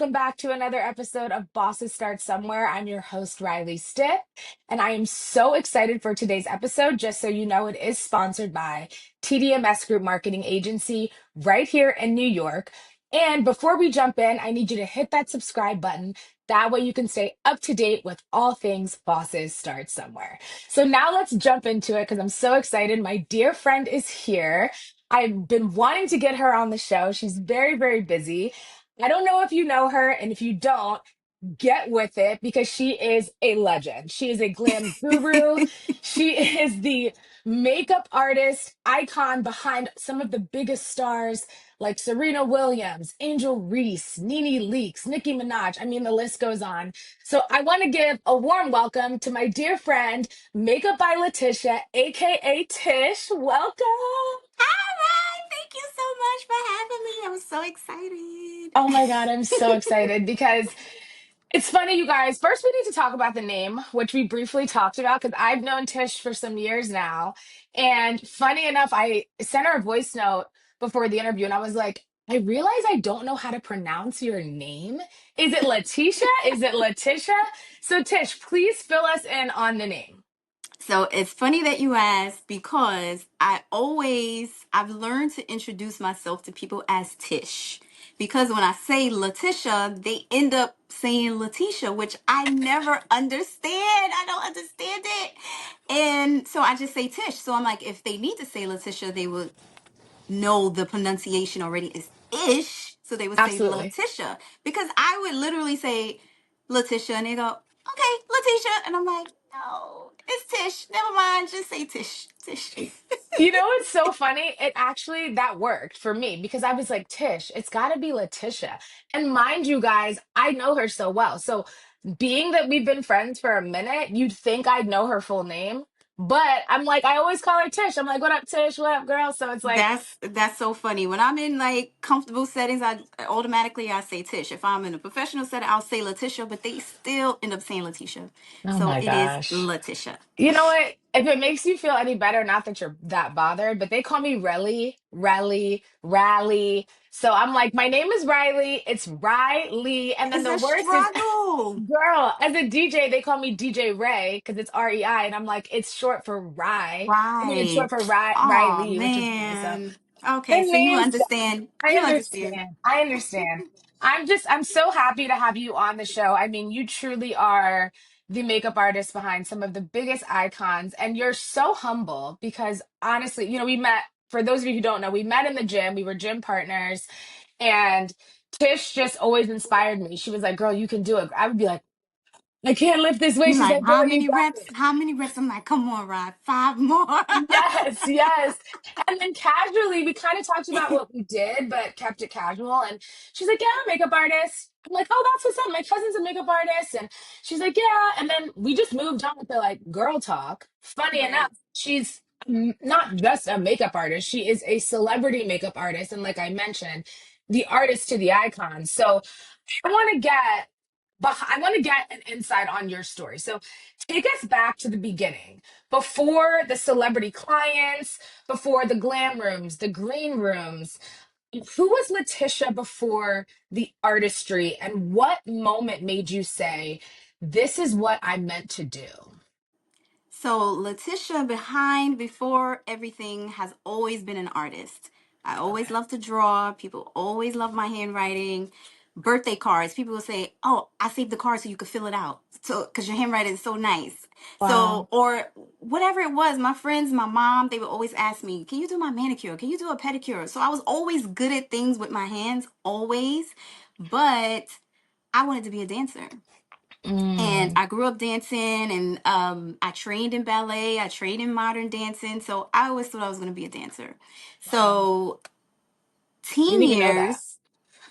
welcome back to another episode of Bosses Start Somewhere. I'm your host, Reilly Stith, and I am so excited for today's episode. Just so you know, it is sponsored by TDMS Group Marketing Agency right here in New York. And before we jump in, I need you to hit that subscribe button. That way you can stay up to date with all things Bosses Start Somewhere. So now let's jump into it because I'm so excited. My dear friend is here. I've been wanting to get her on the show. She's very, very busy. I don't know if you know her, and if you don't, get with it because she is a legend. She is a glam guru. She is the makeup artist icon behind some of the biggest stars like Serena Williams, Angel Reese, Nene Leakes, Nicki Minaj. I mean, the list goes on. So I want to give a warm welcome to my dear friend, Makeup by Latisha, aka Tish. Welcome. All right. Thank you so much for having me. I'm so excited. Oh my God, I'm so excited because it's funny, you guys. First, we need to talk about the name, which we briefly talked about because I've known Tish for some years now. And funny enough, I sent her a voice note before the interview and I was like, I realize I don't know how to pronounce your name. Is it Letitia? Is it Letitia? So, Tish, please fill us in on the name. So it's funny that you asked because I've learned to introduce myself to people as Tish. Because when I say Letitia, they end up saying Letitia, which I never understand. I don't understand it. And so I just say Tish. So I'm like, if they need to say Letitia, they would know the pronunciation already is ish. So they would say Absolutely. Letitia. Because I would literally say Letitia and they go, okay, Letitia. And I'm like, no, it's Tish. Never mind. Just say Tish. Tish. You know what's so funny? It actually that worked for me because I was like, Tish, it's got to be Letitia. And mind you guys, I know her so well. So being that we've been friends for a minute, you'd think I'd know her full name. But I'm like, I always call her Tish. I'm like, what up, Tish? What up, girl? So it's like, That's so funny. When I'm in like comfortable settings, I say Tish. If I'm in a professional setting, I'll say Letitia, but they still end up saying Letitia. oh So my it is gosh. Letitia. You know what? If it makes you feel any better, not that you're that bothered, but they call me Relly, Relly, Rally. So I'm like, my name is Riley. It's Riley. And then It's the a worst is, struggle. girl, as a DJ, they call me DJ Ray because it's REI. And I'm like, it's short for Rye. I mean, it's Right. short for Oh Riley, which is me. So man. Okay, the so you name's understand. I You understand. understand. I understand. I'm so happy to have you on the show. I mean, you truly are the makeup artist behind some of the biggest icons, and you're so humble because honestly, we met, for those of you who don't know, we met in the gym. We were gym partners, and Tish just always inspired me. She was like, "Girl, you can do it." I would be like, "I can't lift this weight." You're She's like, like, "Girl, how you many got reps? it." How many reps? I'm like, come on, Rod. 5 more. Yes, yes. And then casually, we kind of talked about what we did, but kept it casual. And she's like, yeah, I'm a makeup artist. I'm like, oh, that's what's up. My cousin's a makeup artist. And she's like, yeah. And then we just moved on to like girl talk. Funny enough, Right. she's not just a makeup artist, she is a celebrity makeup artist. And like I mentioned, the artist to the icon. So I want to get I want to get an insight on your story. So take us back to the beginning, before the celebrity clients, before the glam rooms, the green rooms. Who was Letitia before the artistry, and what moment made you say, "This is what I meant to do"? So Letitia before everything has always been an artist. I always Okay. love to draw. People always love my handwriting. Birthday cards. People will say, "Oh, I saved the card so you could fill it out." So because your handwriting is so nice. So Wow. or whatever it was, my friends, my mom, they would always ask me, "Can you do my manicure? Can you do a pedicure?" So I was always good at things with my hands, always. But I wanted to be a dancer. And Mm, I grew up dancing and I trained in ballet, I trained in modern dancing. So I always thought I was going to be a dancer. wow. So Didn't teen even know that. years,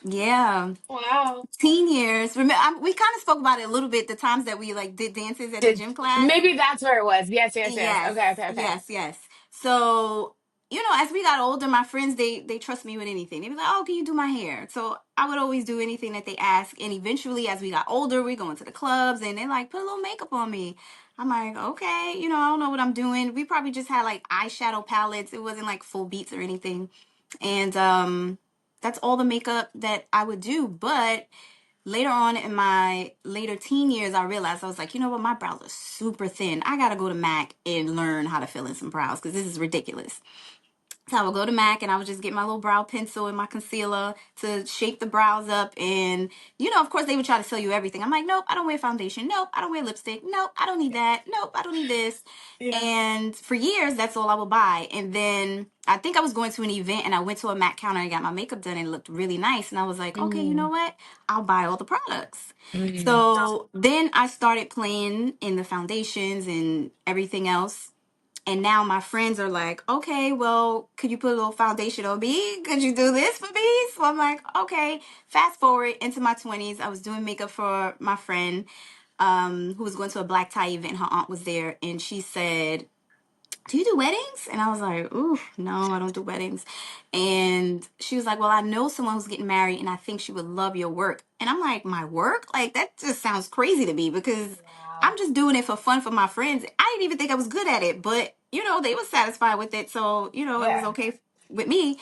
yeah, Wow. teen years. Remember, we kind of spoke about it a little bit, the times that we like did dances at the Did gym class. maybe that's where it was. Yes, yes, yes. Yes, Okay, okay, okay. yes, yes. So, as we got older, my friends they trust me with anything. They be like, "Oh, can you do my hair?" So I would always do anything that they ask. And eventually, as we got older, we go into the clubs and they like put a little makeup on me. I'm like, okay, I don't know what I'm doing. We probably just had like eyeshadow palettes. It wasn't like full beats or anything. And that's all the makeup that I would do. But later on in my later teen years, I realized I was like, you know what, my brows are super thin. I gotta go to Mac and learn how to fill in some brows because this is ridiculous. So I would go to Mac and I would just get my little brow pencil and my concealer to shape the brows up. And, of course, they would try to sell you everything. I'm like, nope, I don't wear foundation. Nope, I don't wear lipstick. Nope, I don't need that. Nope, I don't need this. Yeah. And for years, that's all I would buy. And then I think I was going to an event and I went to a Mac counter and got my makeup done and it looked really nice. And I was like, okay, you know Mm, what? I'll buy all the products. mm, So then I started playing in the foundations and everything else. And now my friends are like, okay, well, could you put a little foundation on me? Could you do this for me? So I'm like, okay. Fast forward into my 20s. I was doing makeup for my friend who was going to a black tie event. Her aunt was there. And she said, do you do weddings? And I was like, ooh, no, I don't do weddings. And she was like, well, I know someone who's getting married and I think she would love your work. And I'm like, my work? Like, that just sounds crazy to me because wow. I'm just doing it for fun for my friends. I didn't even think I was good at it, but, they were satisfied with it. So, it was Yeah. okay with me.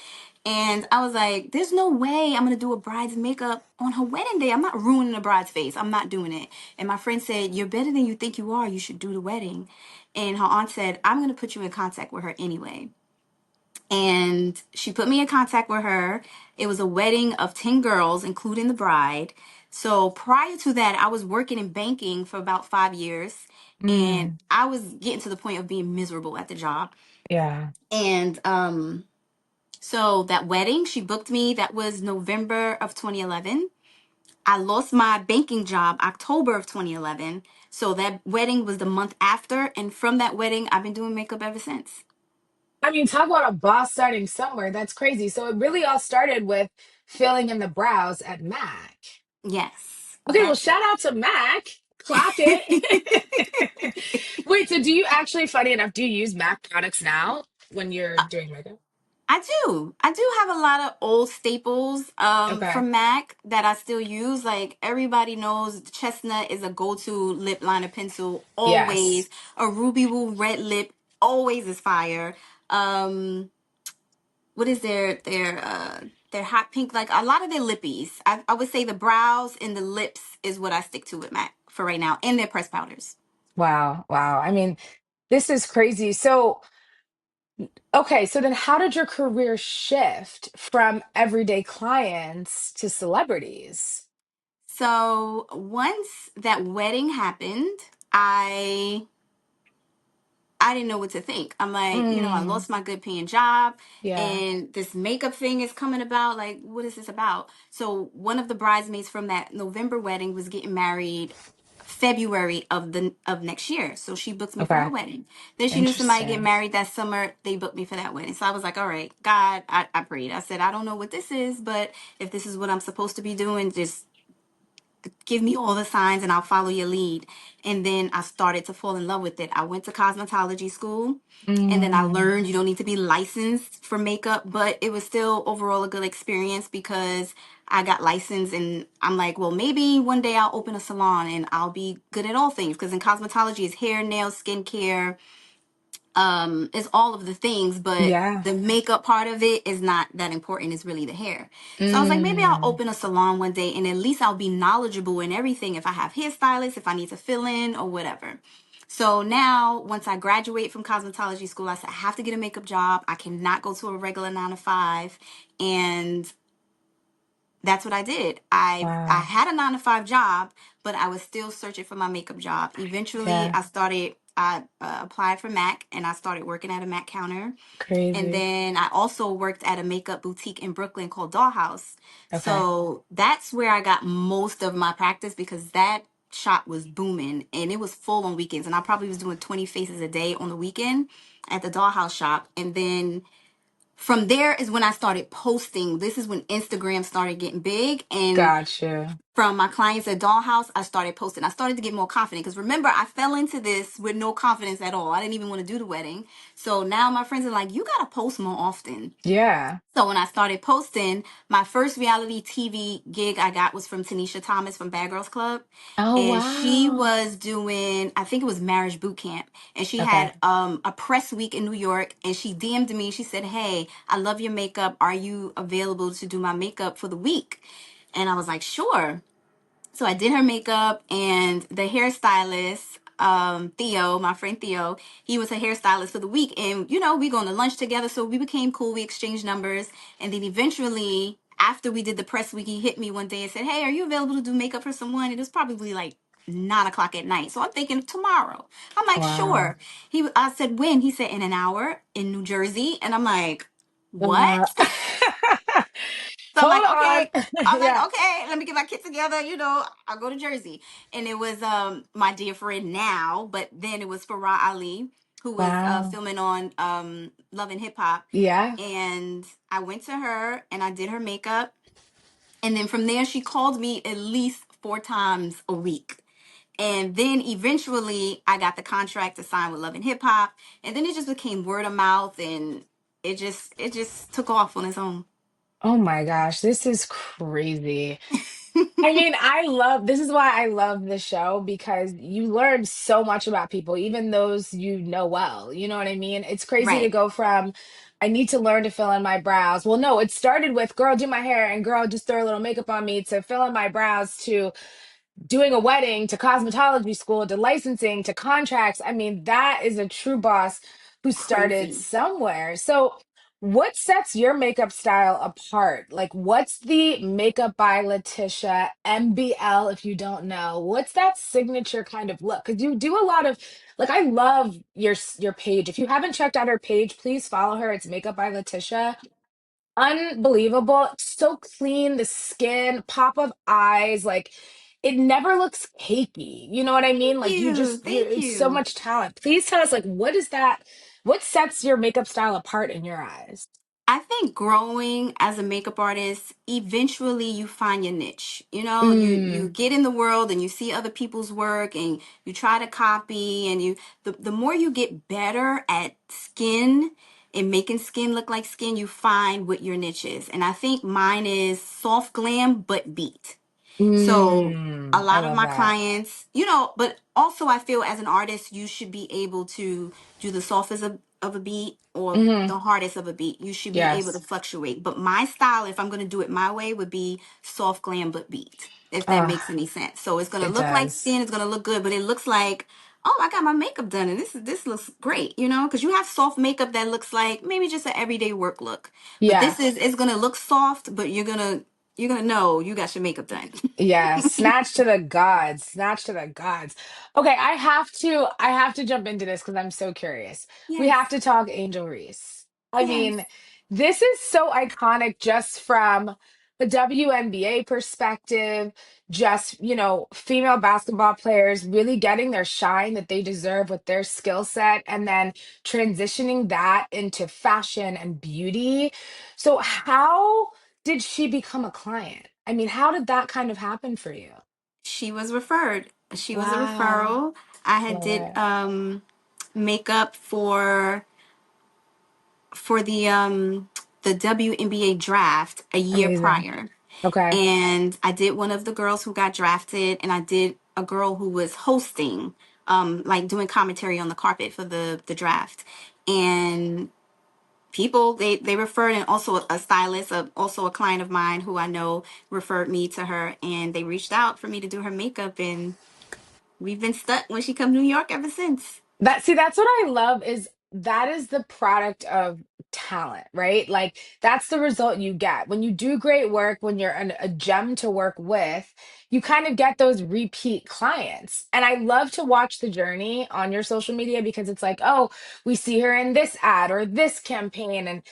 And I was like, there's no way I'm going to do a bride's makeup on her wedding day. I'm not ruining the bride's face. I'm not doing it. And my friend said, you're better than you think you are. You should do the wedding. And her aunt said, I'm going to put you in contact with her anyway. And she put me in contact with her. It was a wedding of 10 girls, including the bride. So prior to that, I was working in banking for about 5 years. And Mm, I was getting to the point of being miserable at the job. yeah. And so that wedding, she booked me. That was November of 2011. I lost my banking job October of 2011. So that wedding was the month after. And from that wedding, I've been doing makeup ever since. I mean, talk about a boss starting somewhere. That's crazy. So it really all started with filling in the brows at Mac. Yes, Okay, well, that's shout out to Mac. Clock it. it. Wait, so do you actually, funny enough, do you use Mac products now when you're doing makeup? I do. I do have a lot of old staples Okay. from MAC that I still use. Like everybody knows Chestnut is a go-to lip liner pencil Yes. always. A Ruby Woo red lip always is fire. Um what is their hot pink, like a lot of their lippies. I would say the brows and the lips is what I stick to with MAC for right now, and their pressed powders. Wow. Wow. I mean, this is crazy. So, okay, so then how did your career shift from everyday clients to celebrities? So once that wedding happened, I didn't know what to think. I'm like, I Mm, lost my good paying job yeah. and this makeup thing is coming about. Like, what is this about? So one of the bridesmaids from that November wedding was getting married February of next year. So she booked me for her Okay. wedding. Then she knew somebody get Interesting. married that summer. They booked me for that wedding. So I was like, all right, God, I prayed. I said, I don't know what this is, but if this is what I'm supposed to be doing, just give me all the signs and I'll follow your lead. And then I started to fall in love with it. I went to cosmetology school and then I Mm, learned you don't need to be licensed for makeup, but it was still overall a good experience because I got licensed and I'm like, well, maybe one day I'll open a salon and I'll be good at all things because in cosmetology is hair, nails, skincare, is all of the things, but yeah. the makeup part of it is not that important. It's really the hair. So I was like, maybe I'll Mm, open a salon one day and at least I'll be knowledgeable in everything if I have hairstylists, if I need to fill in or whatever. So now, once I graduate from cosmetology school, I said, I have to get a makeup job. I cannot go to a regular 9 to 5. And that's what I did. I wow. had a 9 to 5 job, but I was still searching for my makeup job. Eventually, Yeah. I applied for Mac and I started working at a Mac counter. And Crazy. then I also worked at a makeup boutique in Brooklyn called Dollhouse. Okay. So that's where I got most of my practice because that shop was booming and it was full on weekends. And I probably was doing 20 faces a day on the weekend at the Dollhouse shop. And then from there is when I started posting. This is when Instagram started getting big. And Gotcha. from my clients at Dollhouse, I started posting. I started to get more confident because remember, I fell into this with no confidence at all. I didn't even want to do the wedding. So now my friends are like, you got to post more often. Yeah. So when I started posting, my first reality TV gig I got was from Tanisha Thomas from Bad Girls Club. Oh, And she wow. was doing, I think it was Marriage Boot Camp. And she Okay. had a press week in New York. And she DM'd me. She said, hey, I love your makeup. Are you available to do my makeup for the week? And I was like, sure. So I did her makeup, and the hairstylist, Theo, my friend Theo, he was her hairstylist for the week. And, we going to lunch together. So we became cool. We exchanged numbers. And then eventually, after we did the press week, he hit me one day and said, "Hey, are you available to do makeup for someone?" It was probably like 9 o'clock at night. So I'm thinking tomorrow. I'm like, Wow. sure. I said, when? He said, in an hour in New Jersey. And I'm like, Uh, what? So I'm like, hold on. okay. I'm like, Yeah. okay, let me get my kids together. I'll go to Jersey. And it was my dear friend now, but then it was Farah Ali, who was Wow. filming on Love and Hip Hop. Yeah. And I went to her and I did her makeup. And then from there, she called me at least 4 times a week. And then eventually I got the contract to sign with Love and Hip Hop. And then it just became word of mouth, and it just took off on its own. Oh my gosh, this is crazy. I mean, this is why I love the show because you learn so much about people, even those you know well. You know what I mean? It's crazy to Right. go from, I need to learn to fill in my brows. Well, no, it started with girl, do my hair and girl, just throw a little makeup on me to fill in my brows to doing a wedding to cosmetology school to licensing to contracts. I mean, that is a true boss who started Crazy. somewhere. So, what sets your makeup style apart? Like, what's the Makeup by Latisha MBL, if you don't know? What's that signature kind of look? Because you do a lot of, like, I love your page. If you haven't checked out her page, please follow her. It's Makeup by Latisha. Unbelievable. So clean, the skin, pop of eyes, like it never looks cakey. You know what I mean? Thank Like you you. just you Thank it's so you. much talent. Please tell us like what is that? What sets your makeup style apart in your eyes? I think growing as a makeup artist, eventually you find your niche. You Mm, get in the world and you see other people's work and you try to copy, and the more you get better at skin and making skin look like skin, you find what your niche is. And I think mine is soft glam but beat. So a I lot of love my that. clients, but also I feel as an artist, you should be able to do the softest of a beat or Hmm. the hardest of a beat. You should be able to Yes. fluctuate. But my style, if I'm going to do it my way, would be soft glam but beat, if that Oh, makes any sense. So it's going to it look like does. skin, it's going to look good, but it looks like, oh, I got my makeup done and this looks great, because you have soft makeup that looks like maybe just an everyday work look. But Yeah. this is it's going to look soft, but you're gonna know you got your makeup done. Yeah, snatch to the gods, snatch to the gods. Okay, I have to jump into this because I'm so curious. We have Yes. to talk Angel Reese. I Yes. mean, this is so iconic just from the WNBA perspective, just, female basketball players really getting their shine that they deserve with their skill set and then transitioning that into fashion and beauty. So how did she become a client? I mean, how did that kind of happen for you? She was referred. She was a Wow. referral. I had Love did it. makeup for the WNBA draft a year Amazing. prior. Okay. And I did one of the girls who got drafted, and I did a girl who was hosting, like doing commentary on the carpet for the draft. And people, they referred, and also a stylist, also a client of mine who I know referred me to her, and they reached out for me to do her makeup, and we've been stuck when she come to New York ever since. That's what I love is that is the product of talent, right? Like that's the result you get. When you do great work, when you're a gem to work with, you kind of get those repeat clients. And I love to watch the journey on your social media because it's like, oh, we see her in this ad or this campaign and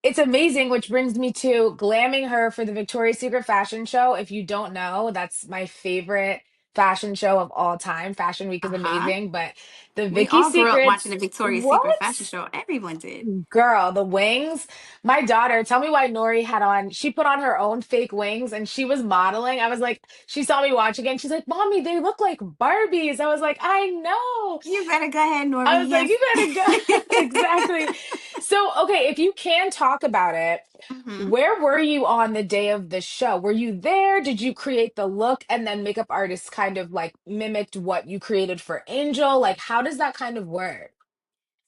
it's amazing, which brings me to glamming her for the Victoria's Secret fashion show. If you don't know, that's my favorite fashion show of all time. Fashion Week is Uh-huh. amazing, but the We Vicky all grew up watching Secrets, the Victoria's Secret what? fashion show. Everyone did. Girl, the wings. My daughter, tell me why Nori had on, she put on her own fake wings and she was modeling. I was like, she saw me watching and she's like, Mommy, they look like Barbies. I was like, I know. You better go ahead, I Nori. was like, Yes. you better go. Exactly. So, okay, if you can talk about it, Hmm. where were you on the day of the show? Were you there? Did you create the look and then makeup artists kind of like mimicked what you created for Angel? Like, how does that kind of work?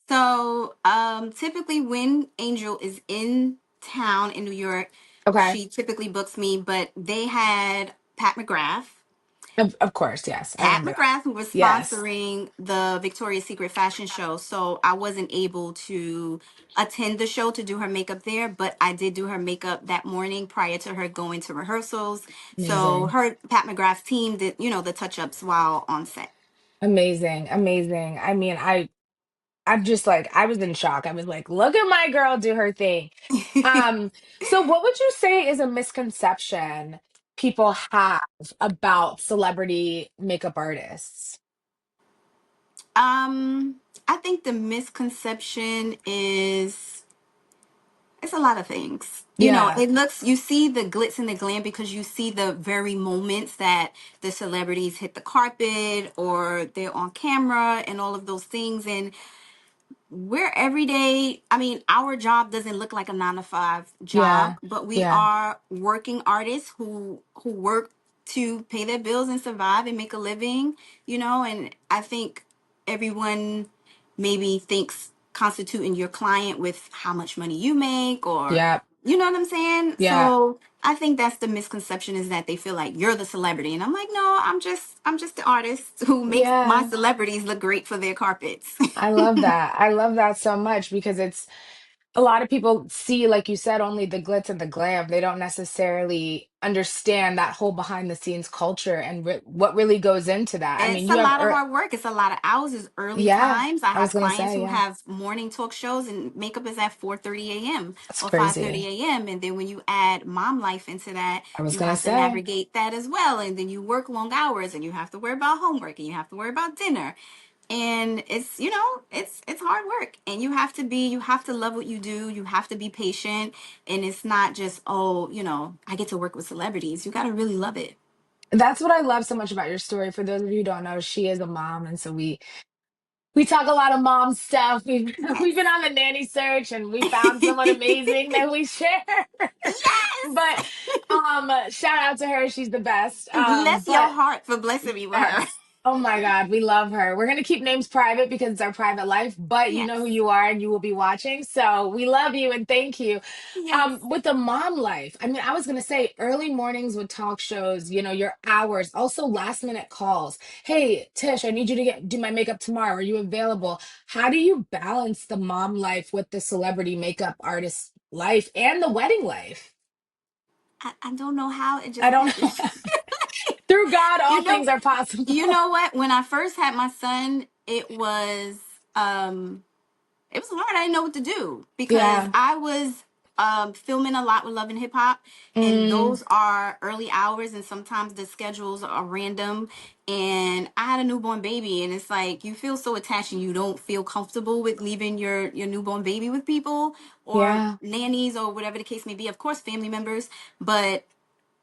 So, typically when Angel is in town in New York, Okay. she typically books me, but they had Pat McGrath. Of course, yes. I Pat remember that. McGrath, who was Yes. sponsoring the Victoria's Secret fashion show. So I wasn't able to attend the show to do her makeup there, but I did do her makeup that morning prior to her going to rehearsals. So Amazing. her Pat McGrath's team did, the touch-ups while on set. Amazing. Amazing. I mean, I'm just like I was in shock. I was like, look at my girl do her thing. Um, so what would you say is a misconception people have about celebrity makeup artists? um, I think the misconception is it's a lot of things. Yeah. You see the glitz and the glam because you see the very moments that the celebrities hit the carpet or they're on camera and all of those things. And we're every day. I mean, our job doesn't look like a 9 to 5 job, Yeah. but we Yeah. are working artists who work to pay their bills and survive and make a living, and I think everyone maybe thinks constituting your client with how much money you make, or Yeah. you know what I'm saying? Yeah. So I think that's the misconception, is that they feel like you're the celebrity. And I'm like, no, I'm just the artist who makes my Yeah. celebrities look great for their carpets. I love that. I love that so much because it's a lot of people see, like you said, only the glitz and the glam. They don't necessarily understand that whole behind the scenes culture and what really goes into that. I mean, It's a you have, lot of hard work. It's a lot of hours. It's early yeah, times. I I was have gonna clients say, who yeah, have morning talk shows and makeup is at 4:30 a.m. that's or 5:30 crazy. a.m. And then when you add mom life into that, I was you gonna have to say, navigate that as well. And then you work long hours and you have to worry about homework and you have to worry about dinner. And it's hard work. And you have to love what you do. You have to be patient. And it's not just, oh, I get to work with celebrities. You got to really love it. that's what I love so much about your story. For those of you who don't know, she is a mom, and so we talk a lot of mom stuff. We've been Yes. on the nanny search, and we found someone amazing that we share. But Yes. shout out to her, she's the best. Bless your But heart for blessing me with her. yes. Oh my God, we love her. We're gonna keep names private because it's our private life, but you know who Yes. you are and you will be watching. So we love you and thank you. Yes. With the mom life, I mean, I was gonna say early mornings with talk shows, your hours, also last minute calls. Hey, Tish, I need you to do my makeup tomorrow. Are you available? How do you balance the mom life with the celebrity makeup artist life and the wedding life? I don't know how it I just don't happened. know. Through God, you all know, things are you possible. know what? When I first had my son, um it was hard. I didn't know what to do because Yeah. I was filming a lot with Love and Hip Hop, and Mm, those are early hours, and sometimes the schedules are random. And I had a newborn baby, and it's like you feel so attached, and you don't feel comfortable with leaving your newborn baby with people or yeah. nannies or whatever the case may be. Of course, family members, but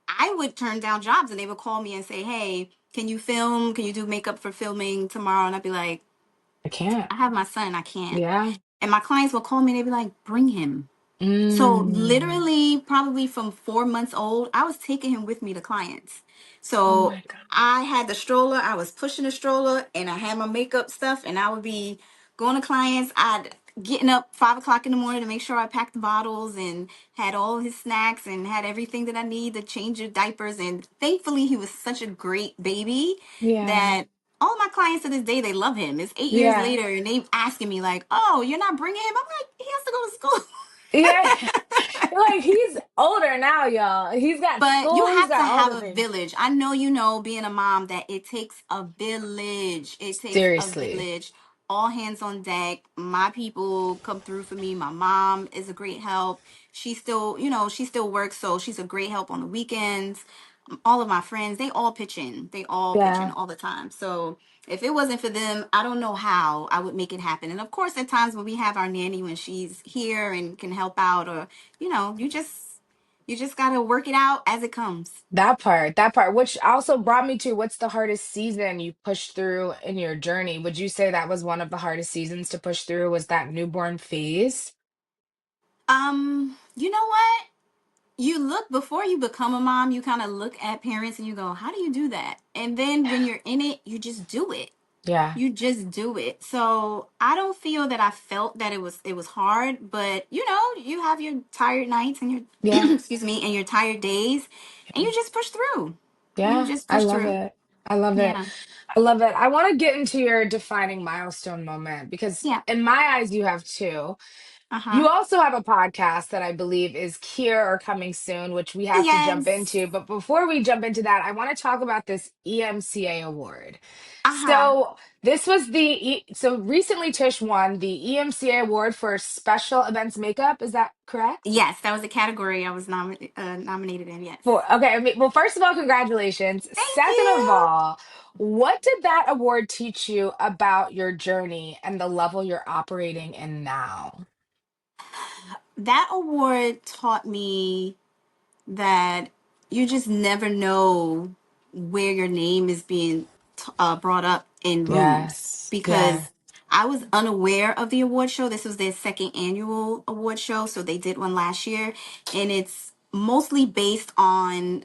I would turn down jobs, and they would call me and say, "Hey, can you film? Can you do makeup for filming tomorrow?" And I'd be like, I can't. "I have my son. I can't." Yeah. And my clients will call me and they'd be like, bring him. So Mm. literally, probably from 4 months old, I was taking him with me to clients. Oh So my God. I had the stroller, I was pushing the stroller, and I had my makeup stuff, and I would be going to clients. I'd getting up 5 o'clock in the morning to make sure I packed the bottles and had all his snacks and had everything that I need to change the diapers. And thankfully, he was such a great baby Yeah. that all my clients to this day, they love him. It's 8 years Yeah. later, and they asking me like, "Oh, you're not bringing him?" I'm like, "He has to go to school." Yeah. Like he's older now, y'all. He's got But you school, he's have to got all have the a things. village. I know, being a mom, that it takes a village. It takes a Seriously. village. All hands on deck. My people come through for me. My mom is a great help. She still works, so she's a great help on the weekends. All of my friends, they all pitch in. They all pitch in Yeah. all the time. So if it wasn't for them, I don't know how I would make it happen. And of course, at times when we have our nanny, when she's here and can help out, or you just gotta work it out as it comes. That part, which also brought me to what's the hardest season you pushed through in your journey? Would you say that was one of the hardest seasons to push through? Was that newborn phase? You know what? You look before you become a mom, you kind of look at parents and you go, how do you do that? And then when you're in it, you just do it. Yeah. You just do it. So I don't feel that I felt that it was hard, but you have your tired nights and your Yeah. excuse me, and your tired days, and you just push through. You Yeah. just I push love through. it. I love it. Yeah. I love it. I want to get into your defining milestone moment because, Yeah. in my eyes, you have two. Uh-huh. You also have a podcast that I believe is here or coming soon, which we have to jump Yes. into. But before we jump into that, I want to talk about this EMCA award. Uh-huh. So this was so recently Tish won the EMCA award for special events makeup. Is that correct? Yes, that was the category I was nominated in. Yes. Well, okay. Well, first of all, congratulations. Thank Second of you. all, what did that award teach you about your journey and the level you're operating in now? That award taught me that you just never know where your name is being brought up in rooms, Yes. Yeah. because I was unaware of the award show. This was their second annual award show, so they did one last year, and it's mostly based on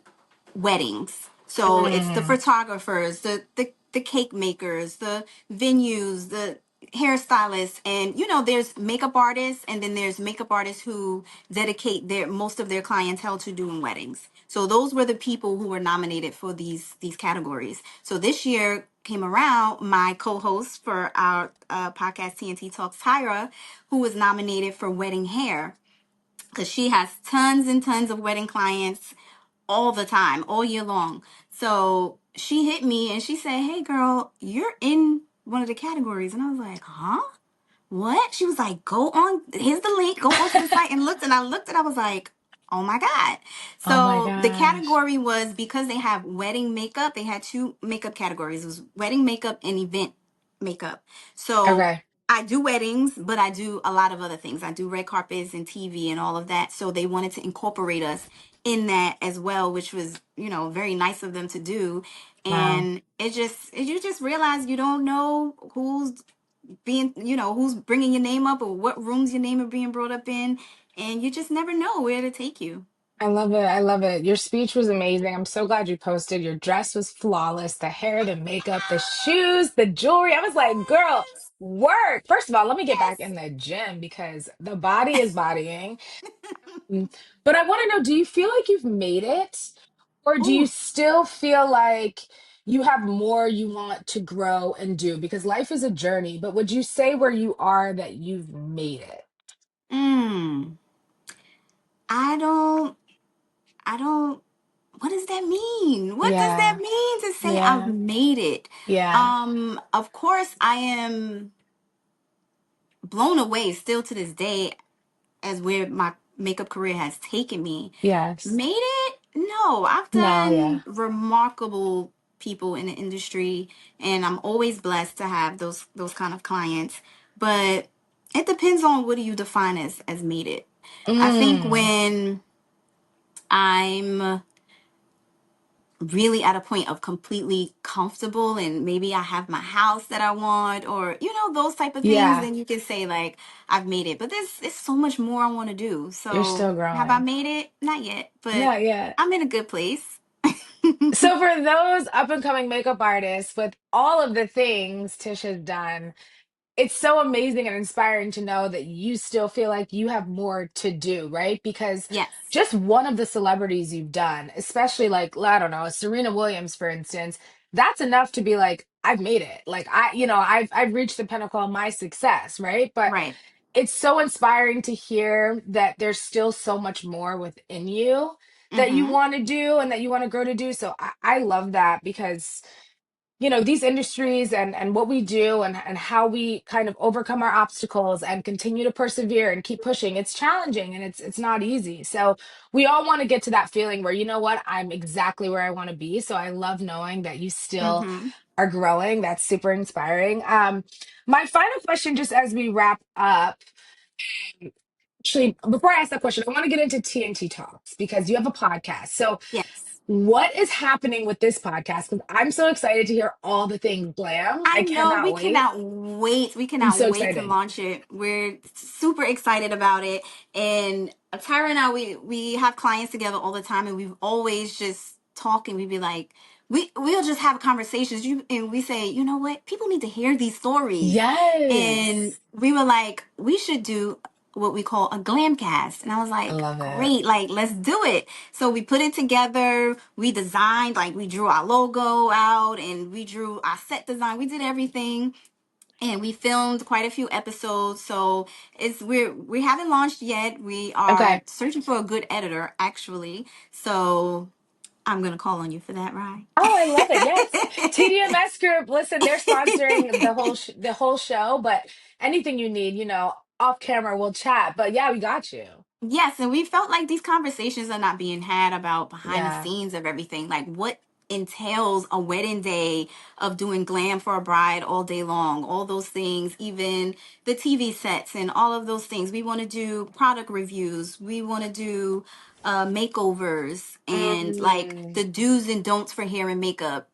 weddings. So it's the Mm, photographers, the cake makers, the venues, the hairstylists, and there's makeup artists, and then there's makeup artists who dedicate their most of their clientele to doing weddings. So those were the people who were nominated for these categories. So this year came around, my co-host for our podcast TNT Talks, Tyra, who was nominated for wedding hair, because she has tons and tons of wedding clients all the time, all year long. So she hit me and she said, "Hey, girl, you're in one of the categories." And I was like, "Huh? What?" She was like, "Go on, here's the link, go onto the site," and looked, and I looked, and I was like, "Oh my God." oh my So the gosh. category was, because they have wedding makeup, they had two makeup categories. It was wedding makeup and event makeup. So Okay. I do weddings, but I do a lot of other things. I do red carpets and TV and all of that. So they wanted to incorporate us in that as well, which was, very nice of them to do. Wow. And you just realize you don't know who's bringing your name up, or what rooms your name are being brought up in, and you just never know where to take you. I love it. I love it. Your speech was amazing. I'm so glad you posted. Your dress was flawless. The hair, the makeup, the shoes, the jewelry. I was like, girl, Yes. work. First of all, let me get back Yes. in the gym because the body is bodying. But I want to know, do you feel like you've made it? Or do you Oh. still feel like you have more you want to grow and do? Because life is a journey, but would you say where you are that you've made it? Mm. I don't. I don't. What does that mean? What does that Yeah, mean to say I've yeah, made it? yeah, Of course, I am blown away still to this day as where my makeup career has taken me. yes. Made it? No, I've No, done yeah. remarkable people in the industry, and I'm always blessed to have those kind of clients. But it depends on, what do you define as made it. I think Mm, when I'm really at a point of completely comfortable, and maybe I have my house that I want, or those type of things, yeah, then you can say, like, I've made it. But there's so much more I want to do. you're So still have I growing. made it? Not yet, but Not yet. I'm in a good place. So for those up and coming makeup artists, with all of the things Tish has done, it's so amazing and inspiring to know that you still feel like you have more to do, right? Because Yes. just one of the celebrities you've done, especially like, I don't know, Serena Williams, for instance, that's enough to be like, I've made it. Like I've reached the pinnacle of my success, right? But Right. it's so inspiring to hear that there's still so much more within you that you Mm-hmm. want to do and that you want to grow to do. So I love that because these industries and what we do and how we kind of overcome our obstacles and continue to persevere and keep pushing, it's challenging and it's not easy. So we all want to get to that feeling where, you know what, I'm exactly where I want to be. So I love knowing that you still Mm-hmm. are growing. That's super inspiring. My final question, just as we wrap up, actually, before I ask that question, I want to get into TNT Talks because you have a podcast. So Yes. what is happening with this podcast? Because I'm so excited to hear all the things Glam. I I know, we cannot wait. cannot wait. We I'm cannot so wait to excited. launch it. We're super excited about it. And Tyra and I, we have clients together all the time, and we've always just talking. We'd be like, we'll just have conversations. And we say, you know what? People need to hear these stories. And Yes. we were like, we should do what we call a glam cast. And I was I like, love it. great, like let's do it. So we put it together. We designed, like we drew our logo out and we drew our set design. We did everything. And we filmed quite a few episodes. So we haven't launched yet. We are Okay. searching for a good editor, actually. So I'm gonna call on you for that, right? Oh, I love it. Yes. TDMS Group. Listen, they're sponsoring the whole show, but anything you need, off camera, we'll chat. But yeah, we got you. Yes, and we felt like these conversations are not being had about behind the Yeah. scenes of everything. Like what entails a wedding day of doing glam for a bride all day long, all those things, even the TV sets and all of those things. We want to do product reviews, we want to do makeovers and like Mm, the do's and don'ts for hair and makeup.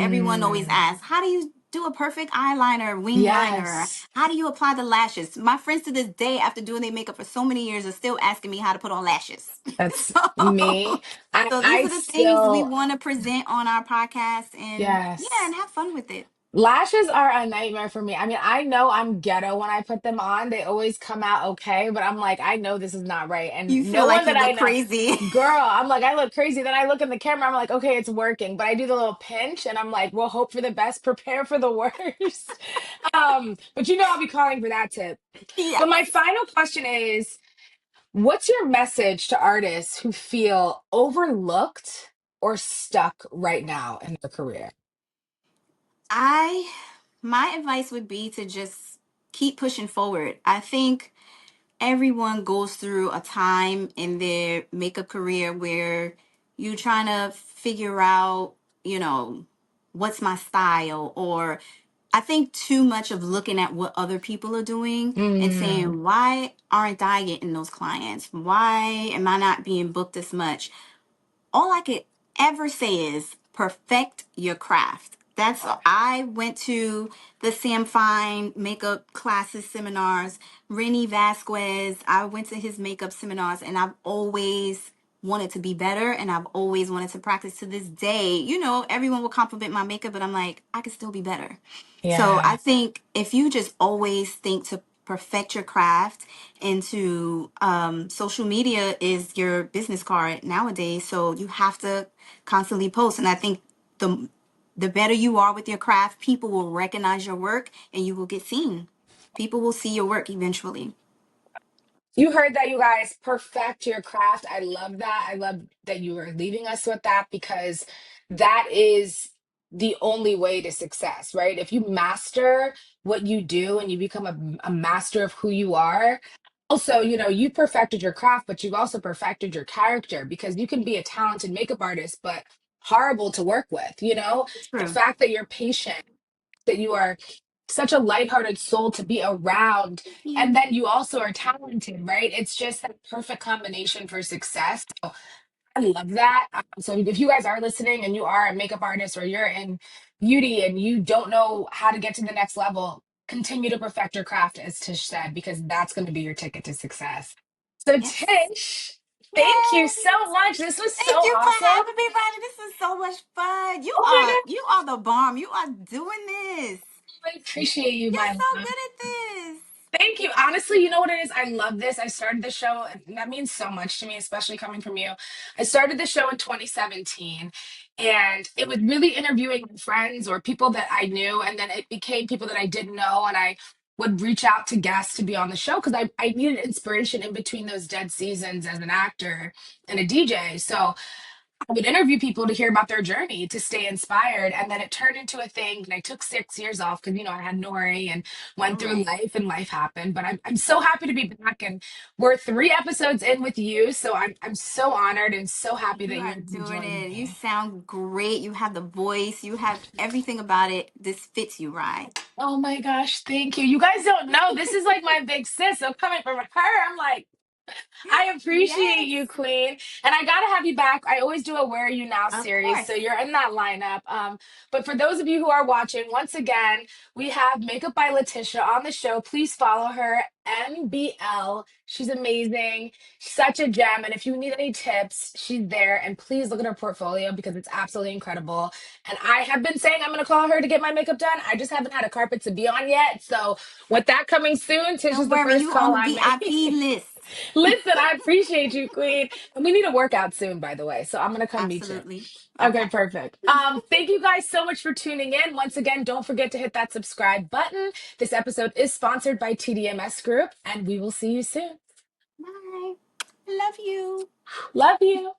Everyone always mm, asks, how do you do a perfect eyeliner, wing liner? yes. How do you apply the lashes? My friends to this day, after doing their makeup for so many years, are still asking me how to put on lashes. That's so, me. I so these I are the things we still want to present on our podcast, and yeah, and yes. have fun with it. Lashes are a nightmare for me. I mean, I know I'm ghetto when I put them on. They always come out okay, but I'm like, I know this is not right. You And feel no like one you that I look know, crazy. girl, I'm like, I look crazy. Then I look in the camera, I'm like, okay, it's working. But I do the little pinch and I'm like, well, hope for the best, prepare for the worst. But I'll be calling for that tip. But my Yes. final question is, what's your message to artists who feel overlooked or stuck right now in their career? I my advice would be to just keep pushing forward. I think everyone goes through a time in their makeup career where you're trying to figure out, you know, what's my style, or I think too much of looking at what other people are doing and Mm, saying, why aren't I getting those clients? Why am I not being booked as much? All I could ever say is perfect your craft. I went to the Sam Fine makeup classes, seminars, Rennie Vasquez. I went to his makeup seminars, and I've always wanted to be better, and I've always wanted to practice to this day. Everyone will compliment my makeup, but I'm like, I could still be better. So I yeah. think if you just always think to perfect your craft, and to social media is your business card nowadays, so you have to constantly post. And I think the better you are with your craft, people will recognize your work and you will get seen. People will see your work eventually. You heard that, you guys. Perfect your craft. I love that. I love that you are leaving us with that because that is the only way to success, right? If you master what you do and you become a master of who you are, also, you perfected your craft, but you've also perfected your character because you can be a talented makeup artist, but horrible to work with, The True. fact that you're patient, that you are such a lighthearted soul to be around. Thank And you. then you also are talented, right? It's just that perfect combination for success. So I love that. So if you guys are listening and you are a makeup artist or you're in beauty and you don't know how to get to the next level, continue to perfect your craft, as Tish said, because that's going to be your ticket to success. So, Yes. Tish, thank you so Yay. much. This was so Thank you for awesome. having me, Riley. This is so much fun. You Oh my are God. you are the bomb. You are doing this. I appreciate you, You're my so love. good at this. Thank you. Honestly, you know what it is? I love this. I started the show, and that means so much to me, especially coming from you. I started the show in 2017, and it was really interviewing friends or people that I knew, and then it became people that I didn't know, and I would reach out to guests to be on the show because I needed inspiration in between those dead seasons as an actor and a DJ. So I would interview people to hear about their journey to stay inspired. And then it turned into a thing. And I took 6 years off because, I had Nori and went All through right. life and life happened. But I'm so happy to be back. And we're 3 episodes in with you. So I'm so honored and so happy You that are you're doing joining it. You me. sound great. You have the voice. You have everything about it. This fits you right. Oh my gosh, thank you. You guys don't know. This is like my big sis. So coming from her, I'm like, I appreciate Yes, you, Queen. And I gotta have you back. I always do a Where Are You Now of series, so course. you're in that lineup. But for those of you who are watching, once again, we have Makeup by Latisha on the show. Please follow her, MBL. She's amazing, such a gem. And if you need any tips, she's there. And please look at her portfolio because it's absolutely incredible. And I have been saying I'm gonna call her to get my makeup done. I just haven't had a carpet to be on yet. So with that coming soon, Tish is Don't the worry, first you on call the I'm VIP making. list. Listen, I appreciate you, Queen. And we need a workout soon, by the way. So I'm gonna come meet you. Absolutely. Okay, Okay. perfect. Thank you guys so much for tuning in. Once again, don't forget to hit that subscribe button. This episode is sponsored by TDMS Group, and we will see you soon. Bye. Love you. Love you.